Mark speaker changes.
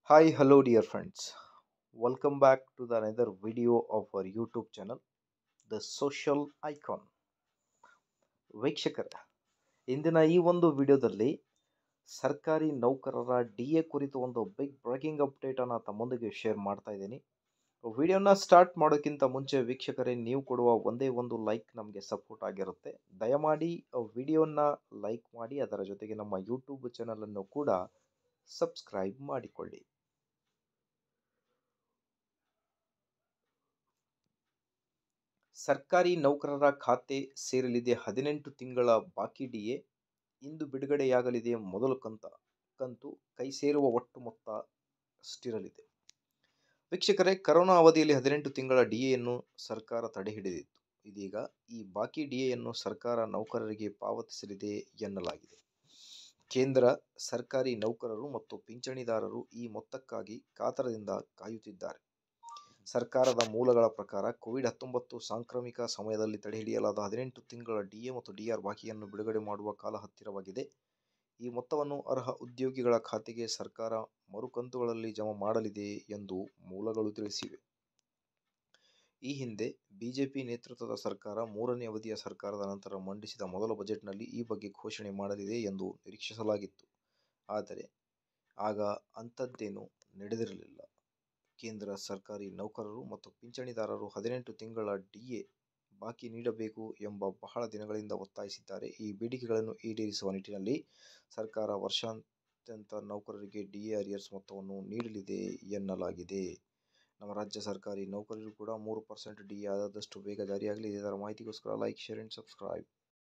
Speaker 1: Hi, hello, dear friends. Welcome back to the another video of our YouTube channel, The Social Icon. ವೀಕ್ಷಕರೇ, ಇಂದಿನ ಈ ಒಂದು ವಿಡಿಯೋದಲ್ಲಿ ಸರ್ಕಾರಿ ನೌಕರರ ಡಿ ಎ ಕುರಿತು ಒಂದು ಬಿಗ್ ಬ್ರೇಕಿಂಗ್ ಅಪ್ಡೇಟ್ ಅನ್ನು ತಮ್ಮೊಂದಿಗೆ ಶೇರ್ ಮಾಡ್ತಾ ಇದ್ದೀನಿ. ವಿಡಿಯೋನ ಸ್ಟಾರ್ಟ್ ಮಾಡೋಕ್ಕಿಂತ ಮುಂಚೆ ವೀಕ್ಷಕರೇ, ನೀವು ಕೊಡುವ ಒಂದೇ ಒಂದು ಲೈಕ್ ನಮಗೆ ಸಪೋರ್ಟ್ ಆಗಿರುತ್ತೆ. ದಯಮಾಡಿ ವಿಡಿಯೋನ ಲೈಕ್ ಮಾಡಿ, ಅದರ ಜೊತೆಗೆ ನಮ್ಮ ಯೂಟ್ಯೂಬ್ ಚಾನಲನ್ನು ಕೂಡ ಸಬ್ಸ್ಕ್ರೈಬ್ ಮಾಡಿಕೊಳ್ಳಿ. ಸರ್ಕಾರಿ ನೌಕರರ ಖಾತೆ ಸೇರಲಿದೆ 18 ತಿಂಗಳ ಬಾಕಿ ಡಿಎ. ಇಂದು ಬಿಡುಗಡೆಯಾಗಲಿದೆ ಮೊದಲ ಕಂತು. ಕೈ ಸೇರುವ ಒಟ್ಟು ಮೊತ್ತ ಅಷ್ಟಿರಲಿದೆ. ವೀಕ್ಷಕರೇ, ಕರೋನಾ ಅವಧಿಯಲ್ಲಿ 18 ತಿಂಗಳ ಡಿಎಯನ್ನು ಸರ್ಕಾರ ತಡೆಹಿಡಿದಿತ್ತು. ಇದೀಗ ಈ ಬಾಕಿ ಡಿಎಯನ್ನು ಸರ್ಕಾರ ನೌಕರರಿಗೆ ಪಾವತಿಸಲಿದೆ ಎನ್ನಲಾಗಿದೆ. ಕೇಂದ್ರ ಸರ್ಕಾರಿ ನೌಕರರು ಮತ್ತು ಪಿಂಚಣಿದಾರರು ಈ ಮೊತ್ತಕ್ಕಾಗಿ ಕಾತರದಿಂದ ಕಾಯುತ್ತಿದ್ದಾರೆ. ಸರ್ಕಾರದ ಮೂಲಗಳ ಪ್ರಕಾರ ಕೋವಿಡ್-19 ಸಾಂಕ್ರಾಮಿಕ ಸಮಯದಲ್ಲಿ ತಡೆಹಿಡಿಯಲಾದ 18 ತಿಂಗಳ ಡಿಎ ಮತ್ತು ಡಿಆರ್ ಬಾಕಿಯನ್ನು ಬಿಡುಗಡೆ ಮಾಡುವ ಕಾಲ ಹತ್ತಿರವಾಗಿದೆ. ಈ ಮೊತ್ತವನ್ನು ಅರ್ಹ ಉದ್ಯೋಗಿಗಳ ಖಾತೆಗೆ ಸರ್ಕಾರ ಮರುಕಂತುಗಳಲ್ಲಿ ಜಮಾ ಮಾಡಲಿದೆ ಎಂದು ಮೂಲಗಳು ತಿಳಿಸಿವೆ. ಈ ಹಿಂದೆ ಬಿಜೆಪಿ ನೇತೃತ್ವದ ಸರ್ಕಾರ 3ನೇ ಅವಧಿಯ ಸರ್ಕಾರದ ನಂತರ ಮಂಡಿಸಿದ ಮೊದಲ ಬಜೆಟ್ನಲ್ಲಿ ಈ ಬಗ್ಗೆ ಘೋಷಣೆ ಮಾಡಲಿದೆ ಎಂದು ನಿರೀಕ್ಷಿಸಲಾಗಿತ್ತು. ಆದರೆ ಆಗ ಅಂಥದ್ದೇನೂ ನಡೆದಿರಲಿಲ್ಲ. ಕೇಂದ್ರ ಸರ್ಕಾರಿ ನೌಕರರು ಮತ್ತು ಪಿಂಚಣಿದಾರರು 18 ತಿಂಗಳ ಡಿಎ ಬಾಕಿ ನೀಡಬೇಕು ಎಂಬ ಬಹಳ ದಿನಗಳಿಂದ ಒತ್ತಾಯಿಸಿದ್ದಾರೆ. ಈ ಬೇಡಿಕೆಗಳನ್ನು ಈಡೇರಿಸುವ ನಿಟ್ಟಿನಲ್ಲಿ ಸರ್ಕಾರ ವರ್ಷಾಂತ್ಯದ ನೌಕರರಿಗೆ ಡಿಎ ಅರಿಯರ್ಸ್ ಮೊತ್ತವನ್ನು ನೀಡಲಿದೆ ಎನ್ನಲಾಗಿದೆ. ನಮ್ಮ ರಾಜ್ಯ ಸರ್ಕಾರಿ ನೌಕರರಿಗೂ ಕೂಡ 3% ಡಿಎ ಆದಷ್ಟು ಬೇಗ ಜಾರಿಯಾಗಲಿದೆ. ಇದರ ಮಾಹಿತಿಗೋಸ್ಕರ ಲೈಕ್, ಶೇರ್ ಅಂಡ್ ಸಬ್ಸ್ಕ್ರೈಬ್.